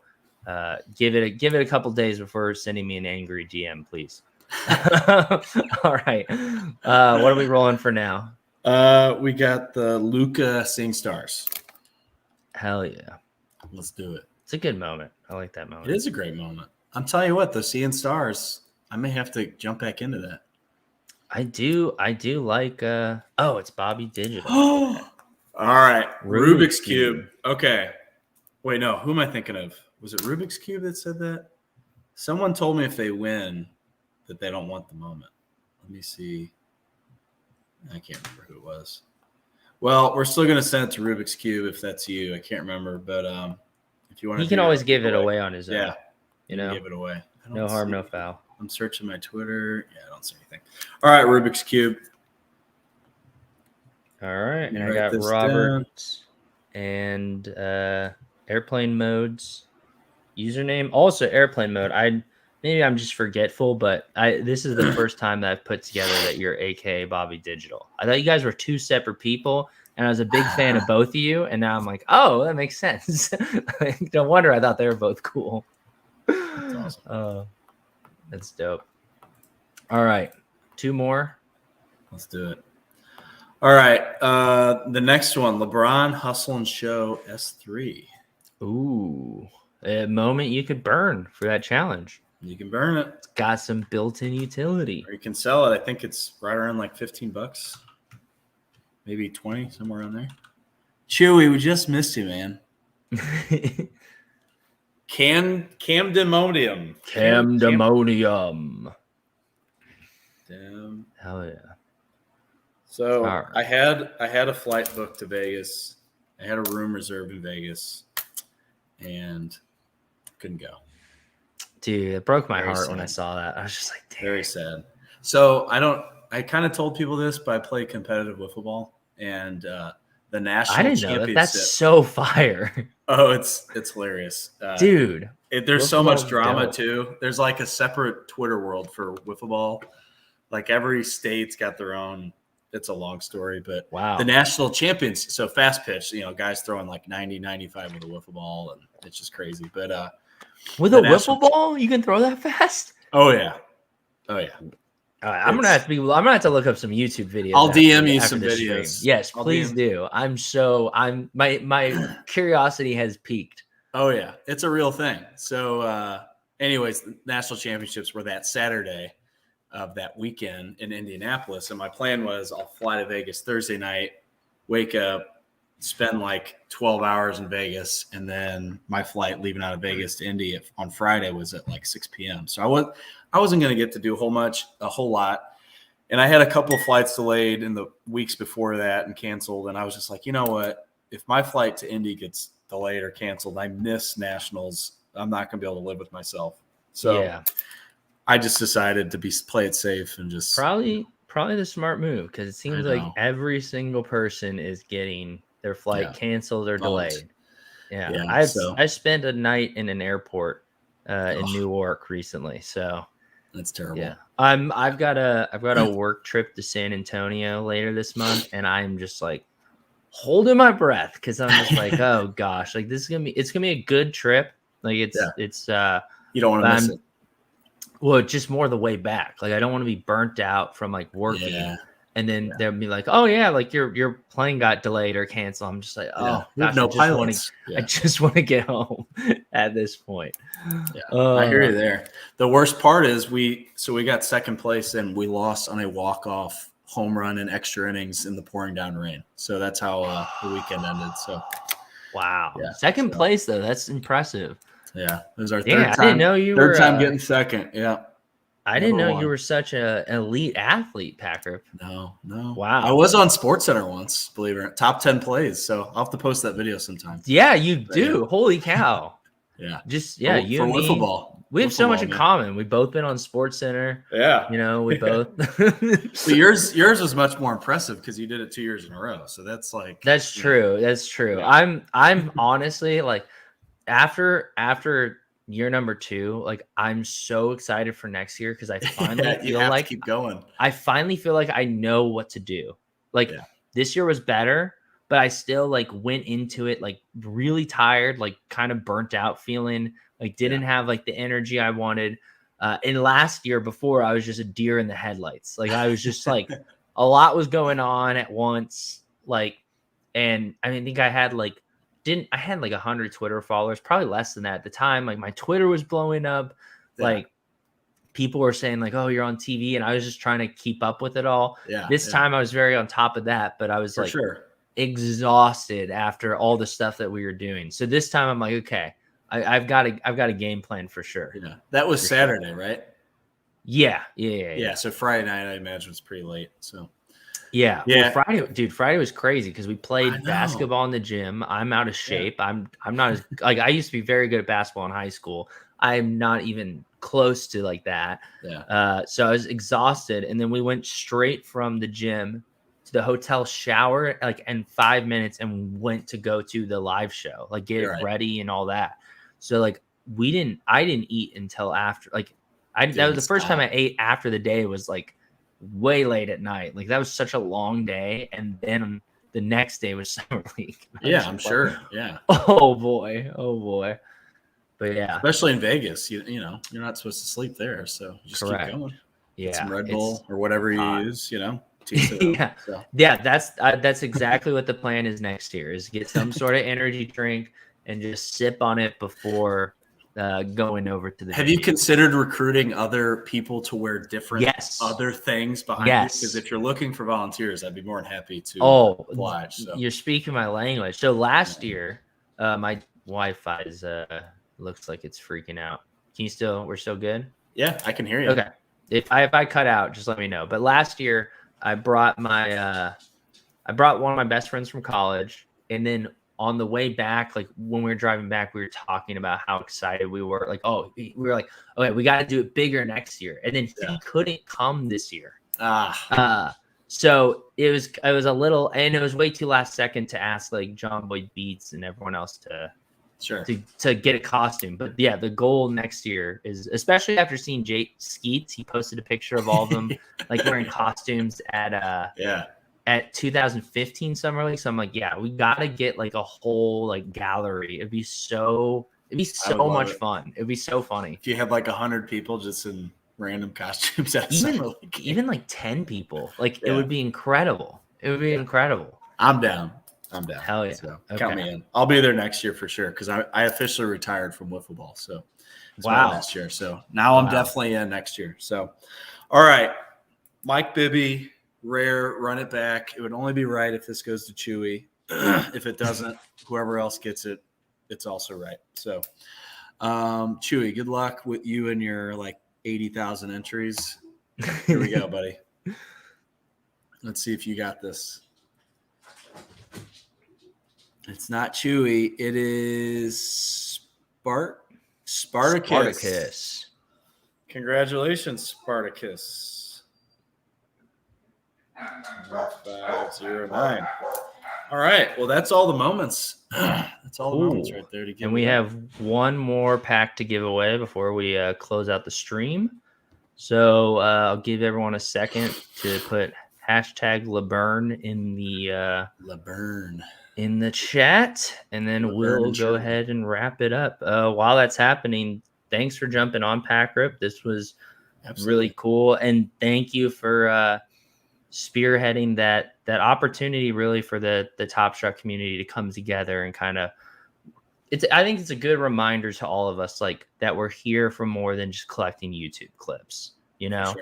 give it a couple days before sending me an angry DM, please. All right. What are we rolling for now? We got the Luka seeing stars. Hell yeah. Let's do it. It's a good moment. I like that moment. It is a great moment. I'm telling you what, the seeing stars, I may have to jump back into that. I do like it's Bobby Digital. All right. Rubik's Cube. Okay. Wait, no, who am I thinking of? Was it Rubik's Cube that said that? Someone told me if they win that they don't want the moment. Let me see. I can't remember who it was. Well, we're still going to send it to Rubik's Cube if that's you. I can't remember, but if you want to, he can always give it away on his own. Yeah, give it away. No harm, no foul. I'm searching my Twitter. Yeah, I don't see anything. All right, Rubik's Cube. All right, and I got Robert and Airplane Mode's username. Also, Airplane Mode. Maybe I'm just forgetful, but this is the first time that I've put together that you're AKA Bobby Digital. I thought you guys were 2 separate people. and I was a big fan of both of you. And now I'm like, oh, that makes sense. Like, no wonder I thought they were both cool. That's awesome. That's dope. All right, 2 more. Let's do it. All right. The next one, LeBron Hustle and Show S3. Ooh, a moment you could burn for that challenge. You can burn it. It's got some built-in utility. Or you can sell it. I think it's right around like $15. Maybe 20, somewhere around there. Chewy, we just missed you, man. Camdemonium. Camdemonium. Damn. Hell yeah. So right. I had a flight booked to Vegas. I had a room reserved in Vegas and couldn't go. Dude, it broke my Very heart sad. when I saw that. I was just like, damn. Very sad. So I kind of told people this, but I play competitive wiffle ball, and the national I didn't know that. championship. That's so fire. Oh, it's hilarious. Dude. There's so much drama dope. too. There's like a separate Twitter world for wiffle ball. Like every state's got their own. It's a long story, but wow. The national champions. So fast pitch, guys throwing like 90, 95 with a wiffle ball, and it's just crazy. But with a wiffle ball, you can throw that fast? Oh yeah. All right, I'm gonna have to look up some YouTube videos. I'll DM you some videos. Stream. Yes, please do. My curiosity has peaked. Oh yeah, it's a real thing. So, anyways, the national championships were that Saturday of that weekend in Indianapolis, and my plan was I'll fly to Vegas Thursday night, wake up, spend like 12 hours in Vegas, and then my flight leaving out of Vegas to Indy on Friday was at like 6 p.m. So I wasn't going to get to do a whole lot. And I had a couple of flights delayed in the weeks before that and canceled. And I was just like, you know what? If my flight to Indy gets delayed or canceled, I miss nationals. I'm not going to be able to live with myself. So yeah. I just decided to play it safe and just probably the smart move, because it seems like every single person is getting their flight canceled or delayed. Yeah. I spent a night in an airport in Newark recently, so that's terrible. Yeah, I've got a work trip to San Antonio later this month, and I'm just like holding my breath because I'm just like, oh gosh, like it's gonna be a good trip. Like it's you don't want to miss it. Well, just more the way back. Like I don't want to be burnt out from like working. Yeah. And then they'll be like, "Oh yeah, like your plane got delayed or canceled." I'm just like, "Oh, gosh, no pilots." I just want to get home at this point. Yeah, I hear you there. The worst part is we got second place and we lost on a walk-off home run in extra innings in the pouring down rain. So that's how the weekend ended. So, wow, second place though, that's impressive. Yeah, it was our third time. I didn't know you third were time getting second. Yeah. I didn't know you were such an elite athlete, Packer. No. Wow. I was on SportsCenter once, believe it or not. Top 10 plays. So I'll have to post that video sometime. Yeah, you do. Yeah. Holy cow. Yeah. You for and me. Football. We have so much in common. We've both been on SportsCenter. Yeah. We both. But yours was much more impressive because you did it 2 years in a row. So that's like. That's true. That's true. Yeah. I'm honestly like after year number 2, like I'm so excited for next year because I finally feel like keep going. I finally feel like I know what to do. Like this year was better, but I still like went into it like really tired, like kind of burnt out feeling, like didn't have like the energy I wanted. And last year before I was just a deer in the headlights. Like I was just like a lot was going on at once. Like, and I think I had like I had like 100 Twitter followers, probably less than that at the time. Like my Twitter was blowing up. Like people were saying like, oh, you're on TV. And I was just trying to keep up with it all. This time I was very on top of that, but I was exhausted after all the stuff that we were doing. So this time I'm like, okay, I've got a game plan for sure. Yeah. That was Saturday, right? Yeah. So Friday night, I imagine was pretty late. So yeah. Well, Friday was crazy because we played basketball in the gym. I'm out of shape. I'm not as like I used to be very good at basketball in high school. I'm not even close to like that. Yeah. So I was exhausted, and then we went straight from the gym to the hotel, shower like in 5 minutes, and went to go to the live show, like get it ready and all that. So like I didn't eat until after that was the first time I ate after the day was like way late at night. Like that was such a long day, and then the next day was Summer League. Yeah, I'm sure. Yeah. Oh boy. But yeah, especially in Vegas, you know, you're not supposed to sleep there, so you just correct. keep going. Yeah, get some Red Bull or whatever you use, you know. Yeah, so. Yeah, that's exactly what the plan is next year, is get some sort of energy drink and just sip on it before going over to the Have venue. you considered recruiting other people to wear different other things behind you? Because if you're looking for volunteers, I'd be more than happy to oblige. So. You're speaking my language. So last year, my Wi-Fi is looks like it's freaking out. We're still good? Yeah, I can hear you. Okay. If I cut out, just let me know. But last year I brought one of my best friends from college, and then on the way back, like when we were driving back, we were talking about how excited we were. Like, we were like, okay, we got to do it bigger next year. And then he couldn't come this year. So it was a little, and it was way too last second to ask like John Boy Beats and everyone else to get a costume. But yeah, the goal next year is, especially after seeing Jake Skeets, he posted a picture of all of them like wearing costumes at 2015 Summer League. So I'm like, yeah, we gotta get like a whole like gallery. It'd be so much fun. It'd be so funny if you had like 100 people just in random costumes at Summer League. Even like 10 people. Like it would be incredible. It would be incredible. I'm down. Hell yeah. So count me in. I'll be there next year for sure, because I officially retired from wiffle ball. So it's next year. So now I'm definitely in next year. So all right. Mike Bibby, Rare, run it back. It would only be right if this goes to Chewy. If it doesn't, whoever else gets it, it's also right. So Chewy, good luck with you and your like 80,000 entries. Here we go, buddy. Let's see if you got this. It's not Chewy. It is Spartacus. Congratulations, Spartacus. 509. All right. Well, that's all the moments. That's all the moments right there to give. And we have one more pack to give away before we close out the stream. So I'll give everyone a second to put hashtag LeBurn in the in the chat, and then we'll go ahead and wrap it up. While that's happening, thanks for jumping on, Pack Rip. This was really cool, and thank you for spearheading that opportunity, really, for the Top Shot community to come together and kind of. I think it's a good reminder to all of us, like, that we're here for more than just collecting YouTube clips. You know,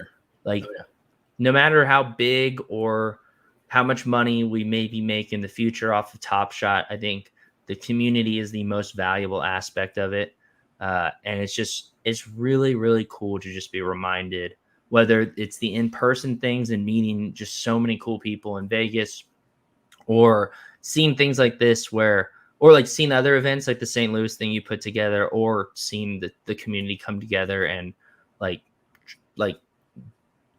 no matter how big or how much money we may be making in the future off of Top Shot, I think the community is the most valuable aspect of it. And it's really, really cool to just be reminded, whether it's the in-person things and meeting just so many cool people in Vegas, or seeing things like this or like seeing other events like the St. Louis thing you put together, or seeing the community come together and like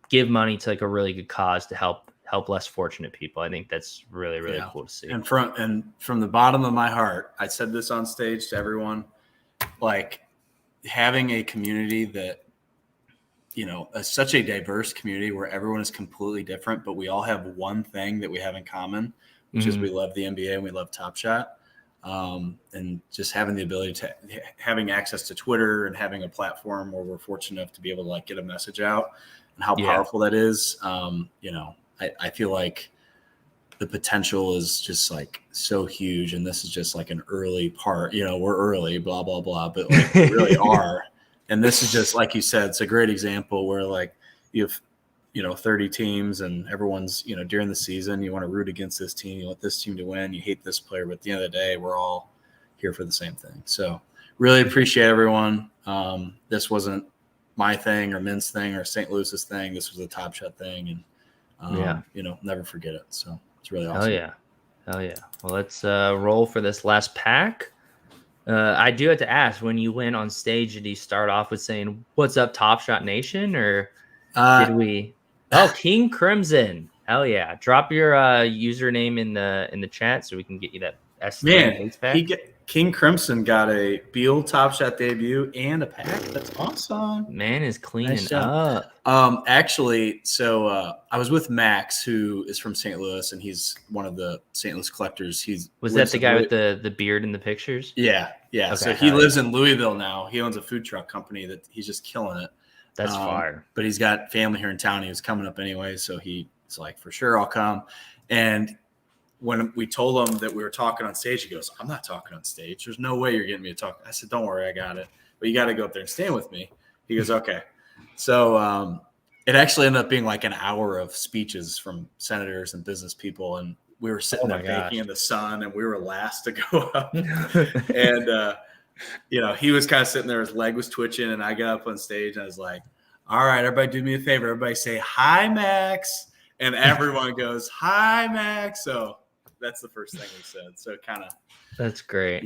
give money to like a really good cause to help less fortunate people. I think that's really, really cool to see. And from the bottom of my heart, I said this on stage to everyone, like, having a community that, you know, such a diverse community where everyone is completely different, but we all have one thing that we have in common, which is we love the NBA and we love Top Shot. And just having the ability to having access to Twitter and having a platform where we're fortunate enough to be able to like get a message out, and how powerful that is. You know, I feel like the potential is just like so huge, and this is just like an early part. You know, we're early, blah blah blah, but like we really are. And this is just, like you said, it's a great example where like you have, you know, 30 teams and everyone's, you know, during the season, you want to root against this team. You want this team to win. You hate this player. But at the end of the day, we're all here for the same thing. So really appreciate everyone. This wasn't my thing or Min's thing or St. Louis's thing. This was a Top Shot thing. And, you know, never forget it. So it's really awesome. Hell yeah. Well, let's roll for this last pack. I do have to ask, when you went on stage, did you start off with saying, "What's up, Top Shot Nation?" Or did we? Oh, King Crimson. Hell yeah. Drop your username in the chat so we can get you that S3 pack. King Crimson got a Beal Top Shot debut and a pack. That's awesome. Man is cleaning Nice job. up. Actually, so I was with Max, who is from St. Louis, and he's one of the St. Louis collectors. Was that the guy with the beard in the pictures? Yeah. Okay, so he lives in Louisville now. He owns a food truck company that he's just killing it. That's fire. But he's got family here in town. He was coming up anyway, so he's like, for sure, I'll come. And when we told him that we were talking on stage, he goes, I'm not talking on stage. There's no way you're getting me to talk. I said, don't worry, I got it. But you got to go up there and stand with me. He goes, okay. So it actually ended up being like an hour of speeches from senators and business people. And we were sitting there baking in the sun, and we were last to go up. And, he was kind of sitting there. His leg was twitching, and I got up on stage, and I was like, all right, everybody do me a favor. Everybody say, hi, Max. And everyone goes, hi, Max. So that's the first thing we said. So kind of, that's great.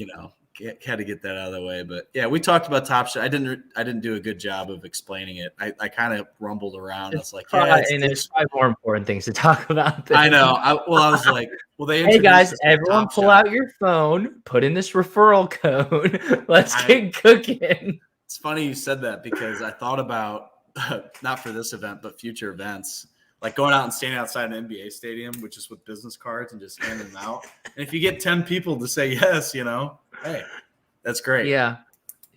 Had to get that out of the way. But yeah, we talked about Top Shot. I didn't do a good job of explaining it. I kind of rumbled around. I was like, there's probably more important things to talk about. I know. I was like, well, hey guys, everyone pull out your phone, put in this referral code. Let's get cooking. It's funny you said that, because I thought about not for this event, but future events. Like going out and standing outside an NBA stadium, which is with business cards, and just handing them out. And if you get 10 people to say yes, hey, that's great. Yeah.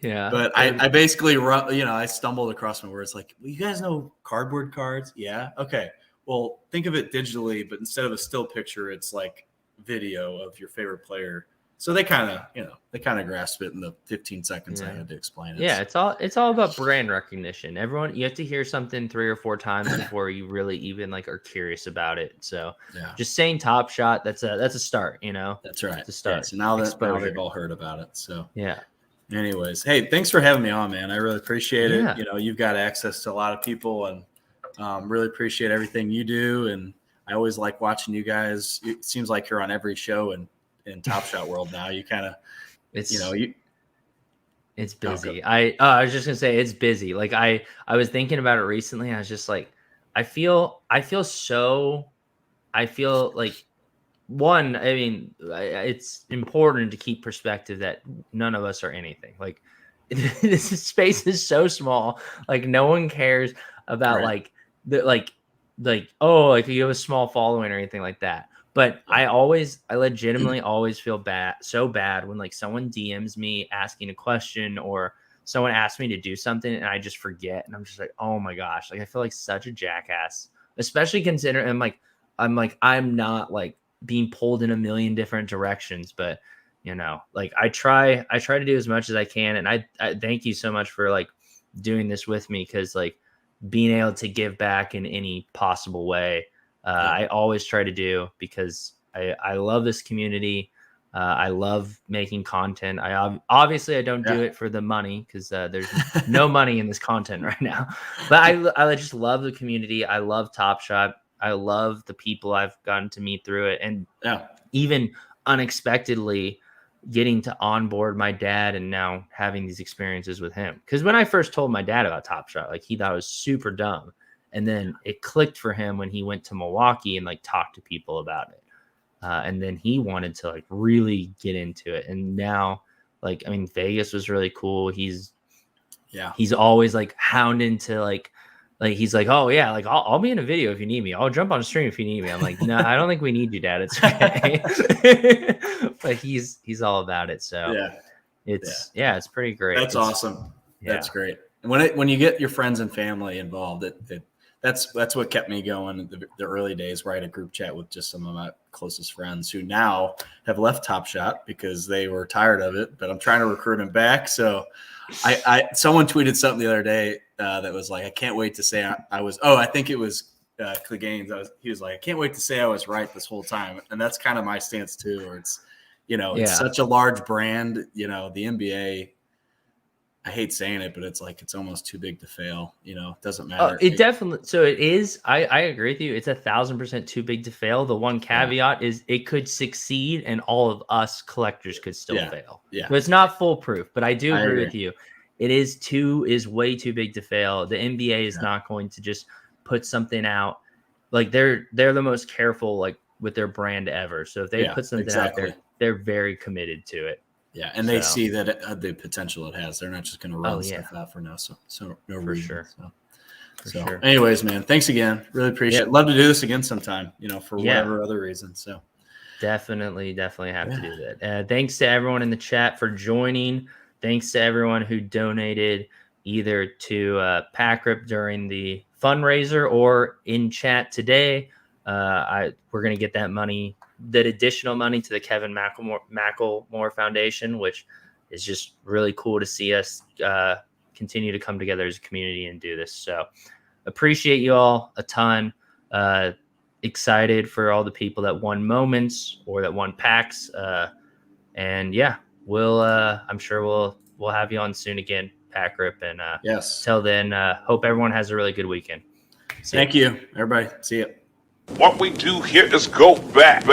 But I basically, I stumbled across my words like, well, you guys know cardboard cards? Yeah. Okay. Well, think of it digitally, but instead of a still picture, it's like video of your favorite player. So they kind of grasp it in the 15 seconds I had to explain it. Yeah, it's all about brand recognition. Everyone, you have to hear something 3 or 4 times before you really even are curious about it. So just saying Top Shot, that's a start, That's right. It's a start. Yeah, so now they've all heard about it. So yeah. Anyways, hey, thanks for having me on, man. I really appreciate it. You've got access to a lot of people, and really appreciate everything you do. And I always like watching you guys. It seems like you're on every show in Top Shot world now. You kind of, it's busy. I was just gonna say it's busy. Like I was thinking about it recently. I was just like, I feel like, one, I mean, it's important to keep perspective that none of us are anything. Like this space is so small. Like no one cares about like you have a small following or anything like that. But I legitimately always feel so bad when someone DMs me asking a question, or someone asks me to do something and I just forget. And I'm just like, oh my gosh, I feel like such a jackass, especially considering I'm not being pulled in a million different directions, but I try to do as much as I can. And I thank you so much for doing this with me, because being able to give back in any possible way, I always try to do, because I love this community. I love making content. Obviously I don't do it for the money, because there's no money in this content right now, but I just love the community. I love Top Shot. I love the people I've gotten to meet through it. And even unexpectedly getting to onboard my dad, and now having these experiences with him. Because when I first told my dad about Top Shot, he thought it was super dumb. And then it clicked for him when he went to Milwaukee and talked to people about it. And then he wanted to really get into it. And now, Vegas was really cool. He's always hounding to he's like, oh yeah, I'll be in a video if you need me. I'll jump on a stream if you need me. I'm like, no, I don't think we need you, Dad. It's okay. But he's all about it. So it's pretty great. That's awesome. Yeah. That's great. And when you get your friends and family involved, that's what kept me going in the early days, where I had a group chat with just some of my closest friends who now have left Top Shot because they were tired of it, but I'm trying to recruit them back. So someone tweeted something the other day that was like, I can't wait to say I think it was Cleganes. He was like, I can't wait to say I was right this whole time. And that's kind of my stance too, where it's, it's such a large brand, the NBA, I hate saying it, but it's it's almost too big to fail. It doesn't matter. It definitely. So it is. I agree with you. It's 1,000% too big to fail. The one caveat is it could succeed, and all of us collectors could still fail. Yeah. So it's not foolproof, but I do agree with you. It is way too big to fail. The NBA is not going to just put something out. They're the most careful with their brand ever. So if they put something out there, they're very committed to it. Yeah, and they see that the potential it has. They're not just going to run stuff out for now. So no for reason. Sure. For sure. Anyways, man, thanks again. Really appreciate it. Love to do this again sometime, for whatever other reason. So definitely have to do that. Thanks to everyone in the chat for joining. Thanks to everyone who donated either to PACRIP during the fundraiser or in chat today. We're going to get that additional money to the Kevin McLemore Foundation, which is just really cool to see us continue to come together as a community and do this. So appreciate you all a ton. Excited for all the people that won moments or that won packs. And yeah, I'm sure we'll have you on soon again, PACRIP. And yes. Till then, hope everyone has a really good weekend. Thank you, everybody. See you. What we do here is go back.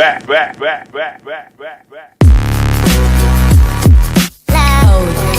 Loud.